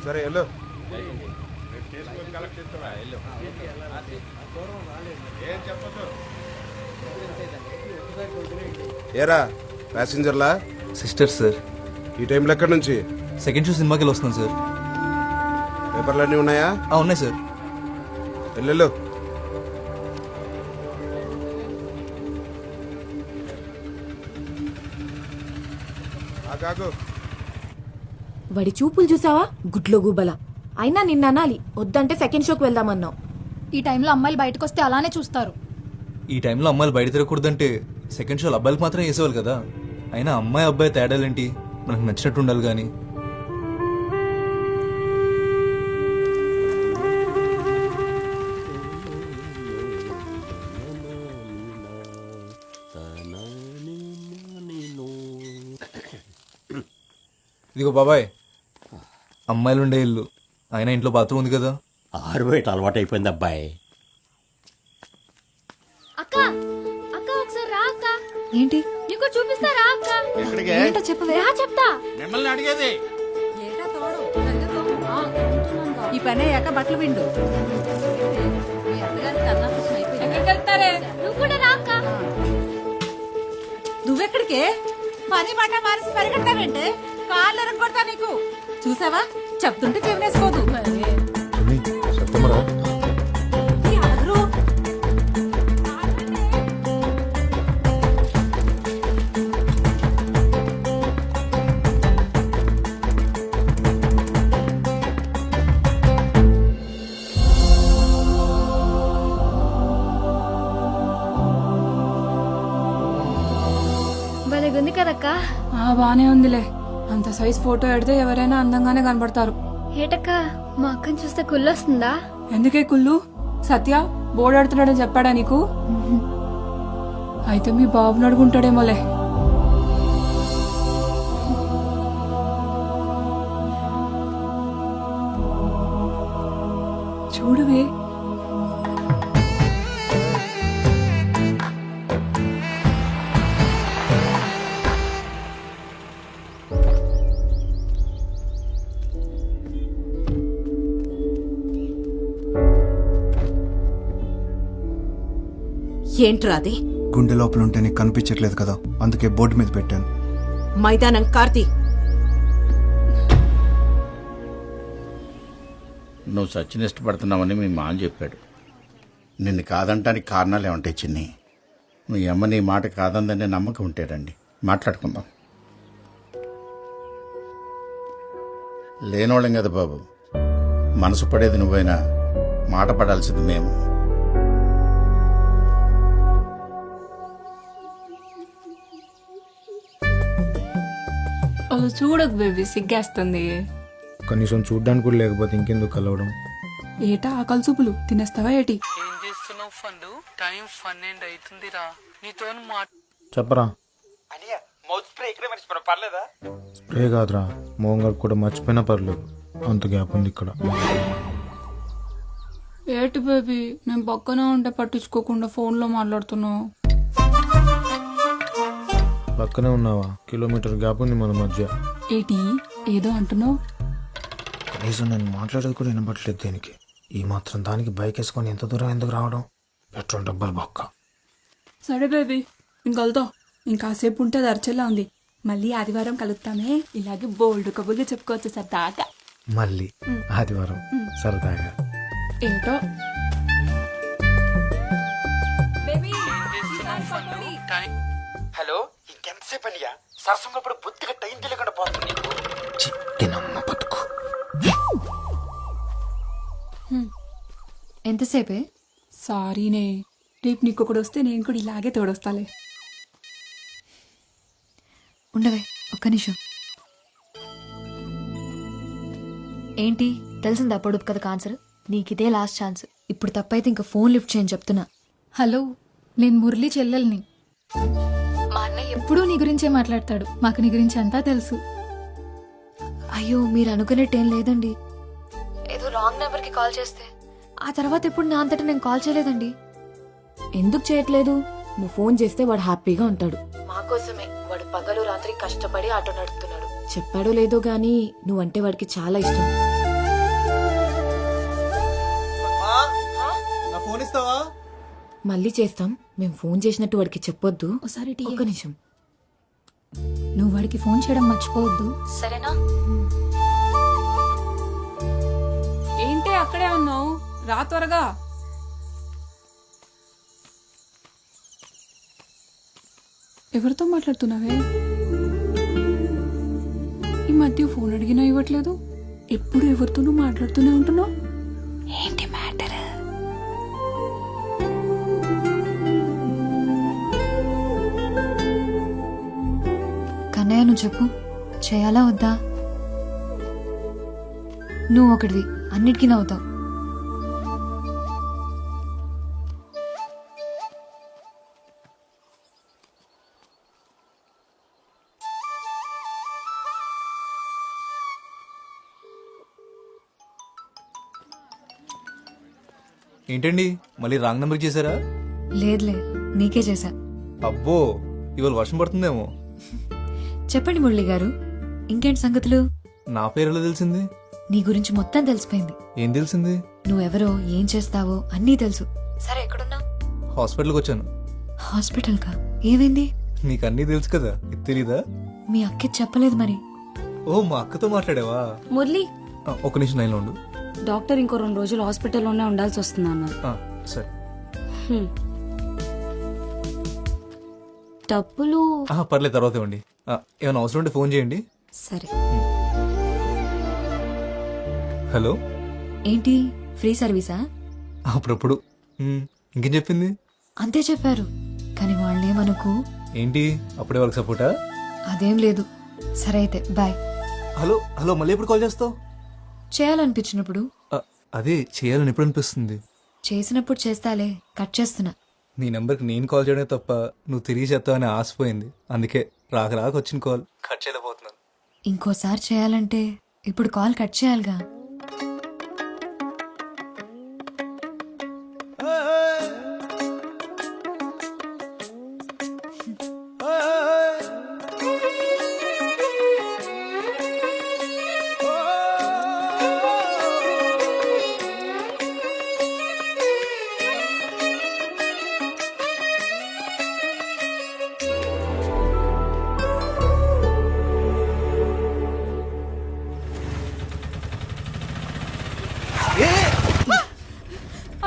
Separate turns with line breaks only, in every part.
సరే వెళ్ళు. ఏరా ప్యాసింజర్లా?
Sister sir.
ఈ టైంలో ఎక్కడి నుంచి?
సెకండ్ షో సినిమాకి వెళ్ళి వస్తున్నాను సార్.
పేపర్లు అన్నీ ఉన్నాయా?
ఉన్నాయి సార్.
వెళ్ళు. ఆగు.
వాడి చూపులు చూసావా? గుడ్లో గుబల. అయినా నిన్న అనాలి, వద్దంటే సెకండ్ షోకి వెళ్దామన్నావు.
ఈ టైంలో అమ్మాయిలు బయటకు వస్తే అలానే చూస్తారు.
ఈ టైంలో అమ్మాయిలు బయట తిరగకూడదంటే సెకండ్ షోలో అబ్బాయిలకు మాత్రం వేసేవాళ్ళు కదా. అయినా అమ్మాయి అబ్బాయి తేడాలేంటి? మనకు నచ్చినట్టు ఉండాలి కానీ. ఇదిగో బాబాయ్, అమ్మాయిలు ఉండే ఇల్లు, అయినా ఇంట్లో బాత్రూమ్ ఉంది కదా.
ఆరుబయట అలవాటు అయిపోయింది అబ్బాయి.
అక్క అక్క ఒకసారి రా అక్క.
ఏంటి?
నీకు చూపిస్తారా అక్క?
ఏంటో చెప్పవే.
చెప్తా.
మిమ్మల్ని అడిగేది
ఈ పని అయ్యాక బట్టలు విండు.
ఎక్కడికి వెళ్తారే? నువ్వు కూడా రా అక్క.
నువ్వెక్కడికే? పని మాట మానేసి పరిగెడతావంటే కాళ్ళు ఎరగొడతా నీకు. చూసావా, చెప్తుంటే చెవినేసుకోదు.
సత్యమరా?
ఉంది కదక్క.
బానే ఉందిలే. అంత సైజ్ ఫోటో ఎడితే ఎవరైనా అందంగానే కనబడతారు.
ఏటక్క, మా అక్కని చూస్తే కుళ్ళొస్తుందా?
ఎందుకే కుళ్ళు? సత్య బోర్డు ఆడుతున్నాడని చెప్పాడా నీకు? అయితే మీ బాబుని అడుగుంటాడేమోలే. చూడువే,
ఏంట్రా అది?
గుండె లోపల ఉంటే నీకు కనిపించట్లేదు కదా, అందుకే బోర్డు మీద పెట్టాను.
మైదానం కార్తీ.
నువ్వు సచిన్ ఇష్టపడుతున్నావని మీ మామ చెప్పాడు. నిన్ను కాదంటానికి కారణాలు ఏమంటాయి చిన్ని? మీ అమ్మ నీ మాట కాదందనే నమ్మకం ఉంటాడండి. మాట్లాడుకుందాం. లేనోళ్ళం కదా బాబు, మనసు పడేది నువ్వైనా మాట పడాల్సింది మేము.
చూడకు బేబీ, సిగ్గేస్తుంది.
కనీసం చూడ్డానికి కూడా లేకపోతే ఇంకెందుకు కలవడం?
ఏటా ఆకలి చూపులు తినేస్తావా ఏటి?
ఏం చేస్తున్నావు ఫండు? టైం 12 అవుతుందిరా. నీతో
చెప్పరా.
పర్లేదా?
స్ప్రే కాదురా, మోంగర్ కూడా మర్చిపోయినా పర్లేదు. అంత గ్యాప్ ఉంది ఇక్కడ.
ఏటి బేబీ, నేను పక్కనే ఉంటే పట్టించుకోకుండా ఫోన్లో మాట్లాడుతున్నావు.
పక్కనే ఉన్నావా? కిలోమీటర్ గ్యాప్ ఉంది మన మధ్య.
ఏటి ఏదో అంటున్నావు?
కనీసం నేను మాట్లాడేది కూడా వినపట్లేదు దేనికి. ఈ మాత్రం దానికి బైక్ వేసుకొని ఎంత దూరం ఎందుకు రావడం? పెట్రోల్ డబ్బాలు బొక్క.
సరే బేబీ, ఇంకలుతో ఇంకాసేపు ఉంటే అది అరచేలా ఉంది. మళ్ళీ ఆదివారం కలుద్దామే, ఇలాగే బోల్డ్ కబుర్లు చెప్పుకోవచ్చు సరదాగా.
మళ్ళీ ఆదివారం సరదాగా.
ఏంటో
హలో, ఇంకెంతసేపు అనియా? సరసంలో బుద్ధిగా టైం తెలియకుండా పోతుంది.
బతుకు.
ఎంతసేపే?
సారీనే, రేపు నీకొకడు వస్తే నేను కూడా ఇలాగే తోడొస్తాలే.
ఉండవే ఒక్క నిమిషం. ఏంటి తెలిసిందా పొడుపు కథకు ఆన్సర్? నీకిదే last chance. ఇప్పుడు తప్పైతే ఇంకా ఫోన్ లిఫ్ట్ చేయని చెప్తున్నా.
హలో, నేను మురళి చెల్లెల్ని. మా అన్నయ్య ఎప్పుడూ నీ గురించే మాట్లాడతాడు. మాకు నీ గురించి అంతా తెలుసు.
అయ్యో, మీరు అనుకునేట్టేం లేదండి. ఏదో రాంగ్ నెంబర్కి కాల్ చేస్తే ఆ తర్వాత ఎప్పుడు నా అంతటా నేను కాల్ చేయలేదండి.
ఎందుకు చేయట్లేదు? నువ్వు ఫోన్ చేస్తే వాడు హ్యాపీగా ఉంటాడు. మా కోసమే వాడు పగలు రాత్రి కష్టపడి ఆటో నడుపుతున్నాడు. చెప్పాడో లేదో గానీ నువ్వంటే వాడికి చాలా ఇష్టం.
నా ఫోన్ ఇస్తావా?
మళ్ళీ చేస్తాం. మేము ఫోన్ చేసినట్టు వాడికి చెప్పొద్దు.
ఒకసారి టీ
ఒక్క నిమిషం.
నువ్వు వాడికి ఫోన్ చేయడం మర్చిపోవద్దు.
సరేనా?
ఏంటి అక్కడే ఉన్నావు? రా త్వరగా. ఎవరితో మాట్లాడుతున్నావే? ఈ మధ్య ఫోన్ అడిగినా ఇవ్వట్లేదు. ఎప్పుడు ఎవరితోనూ మాట్లాడుతూనే ఉంటున్నావు. ఏంటి మ్యాటర్?
కన్నయ్య నువ్వు చెప్పు, చేయాలా వద్దా? నువ్వు ఒకటివి, అన్నిటికీ నవ్వుతావు.
ఏంటండి మళ్ళీ రాంగ్ నెంబర్ చేశారా?
లేదులే, నీకే చేశా.
అబ్బో, ఇవాళ వర్షం పడుతుందేమో.
చెప్పండి మురళి గారు, ఇంకేంటి సంగతులు?
నా పేరు ఎలా తెలిసింది?
నీ గురించి మొత్తం తెలిసిపోయింది.
ఏం తెలిసింది?
నువ్వెవరో, ఏం చేస్తావో అన్నీ తెలుసు. సరే, ఎక్కడున్నా?
హాస్పిటల్కి వచ్చాను.
హాస్పిటల్ కా? ఏమైంది?
నీకు అన్నీ తెలుసు కదా, ఇది తెలీదా?
మీ అక్కి చెప్పలేదు మరి.
ఓ, మా అక్కతో మాట్లాడావా?
మురళి,
ఒక నిమిషం లైన్లో ఉండు.
డాక్టర్ ఇంకో 2 రోజులు హాస్పిటల్లోనే ఉండాల్సి వస్తుంది అన్నారు.
సరే.
డబ్బులు
పర్లేదు, తర్వాత ఇవ్వండి. ఏమైనా అవసరం ఉంటే ఫోన్ చేయండి.
సరే.
హలో,
ఏంటి ఫ్రీ సర్వీసా?
అప్పుడప్పుడు. ఇంకేం చెప్పింది?
అంతే చెప్పారు, కానీ వాళ్ళేమనుకు.
ఏంటి అప్పుడే వాళ్ళకి సపోర్టా?
అదేం లేదు. సరే అయితే బాయ్.
హలో హలో, మళ్ళీ ఎప్పుడు కాల్ చేస్తావు?
చేయాలనిపించినప్పుడు.
అదే, చేయాలని ఎప్పుడు అనిపిస్తుంది?
చేసినప్పుడు చేస్తాలే, కట్ చేస్తున్నా.
నీ నెంబర్కి నేను కాల్ చేయడమే తప్ప నువ్వు తిరిగి చేస్తావని ఆశపోయింది. అందుకే రాక వచ్చిన కాల్ కట్ చేయలేకపోతున్నాను.
ఇంకోసారి చేయాలంటే ఇప్పుడు కాల్ కట్ చేయాలిగా.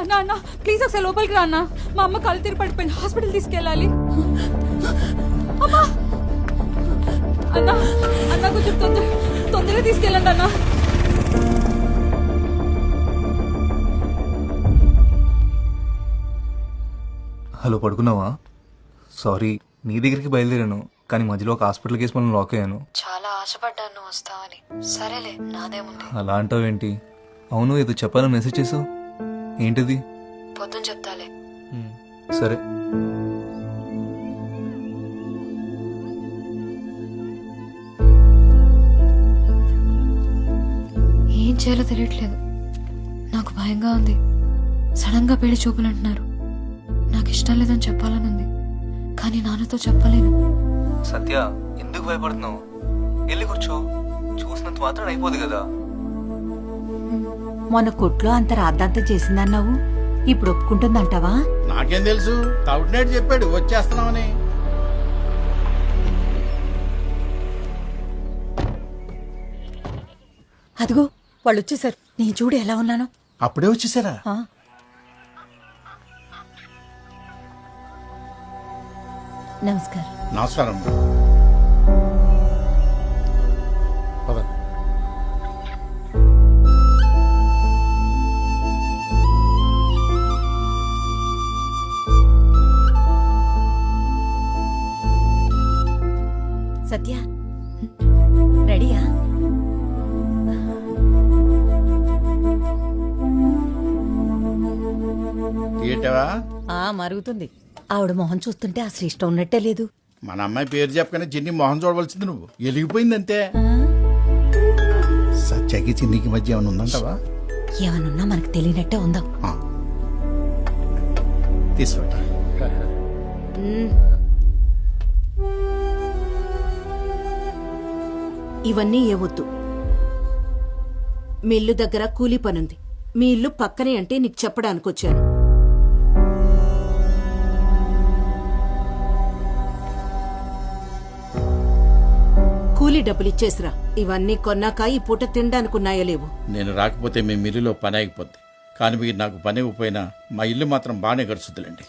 అన్నా అన్నా ప్లీజ్ ఒకసారి లోపలికి రా అన్నా. మా అమ్మ కళ్ళు తిరిగి పడిపోయింది, హాస్పిటల్ తీసుకెళ్ళాలి. అమ్మా అన్నా, అన్నా కొంచెం తొందరగా తీసుకెళ్ళండి అన్నా.
హలో, పడుకున్నావా? సారీ, నీ దగ్గరికి బయలుదేరాను, కానీ మధ్యలో ఒక హాస్పిటల్ కేసు మనం లాక్ అయ్యాను.
చాలా ఆశపడ్డాను వస్తావని. సరేలే, నాదేముంది.
అలా అంటావేంటి? అవును, ఏదో చెప్పాలని మెసేజ్ చేసావు, ఏంటిది?
పొద్దున చెప్తాలే.
సరే.
ఏం చేయాలో తెలియట్లేదు. నాకు భయంగా ఉంది. సడన్ గా పెళ్లి చూపులు అంటున్నారు. నాకు ఇష్టం లేదని చెప్పాలని ఉంది, కానీ నాన్నతో చెప్పలేను.
సత్య, ఎందుకు భయపడుతున్నావు? వెళ్ళి కూర్చో, చూసినంత మాత్రం అయిపోదు కదా.
మొన్న కొట్లో అంత రాద్దాంతం చేసిందన్నావు, ఇప్పుడు ఒప్పుకుంటుందంటావా?
నాకేం తెలుసు, తౌటినేడు చెప్పాడు వచ్చేస్తున్నామని.
అదిగో వాళ్ళు వచ్చేసారు. నేను చూడు ఎలా ఉన్నాను.
అప్పుడే వచ్చేసారా?
నమస్కారం.
నమస్కారం.
పదండి.
సత్య, రెడీయా?
తీయటవా?
మరుగుతుంది. ఆవిడ మొహం చూస్తుంటే అసలు ఇష్టం ఉన్నట్టే లేదు.
మన అమ్మాయి పేరు చెప్పగానే చిన్ని మొహం చూడవలసింది నువ్వు. ఎలిగిపోయింది అంతే. సత్యకి చిన్నికి మధ్య ఏమైనా ఉందంటావా?
ఏమనున్నా మనకు తెలియనట్టే ఉందాం.
తీసుకుంటా.
ఇవన్నీ ఏవొద్దు. మీ ఇల్లు దగ్గర కూలీ పనుంది. మీ ఇల్లు పక్కనే అంటే నీకు చెప్పడానికి వచ్చాను. కూలీ డబ్బులు ఇచ్చేసిరా. ఇవన్నీ కొన్నాక ఈ పూట తినడానికి ఉన్నాయో లేవు.
నేను రాకపోతే మీ మిల్లులో పని ఆగిపోద్ది. కానీ మీరు నాకు పని ఇవ్వకపోయినా మా ఇల్లు మాత్రం బాగానే గడుచుద్దులండి.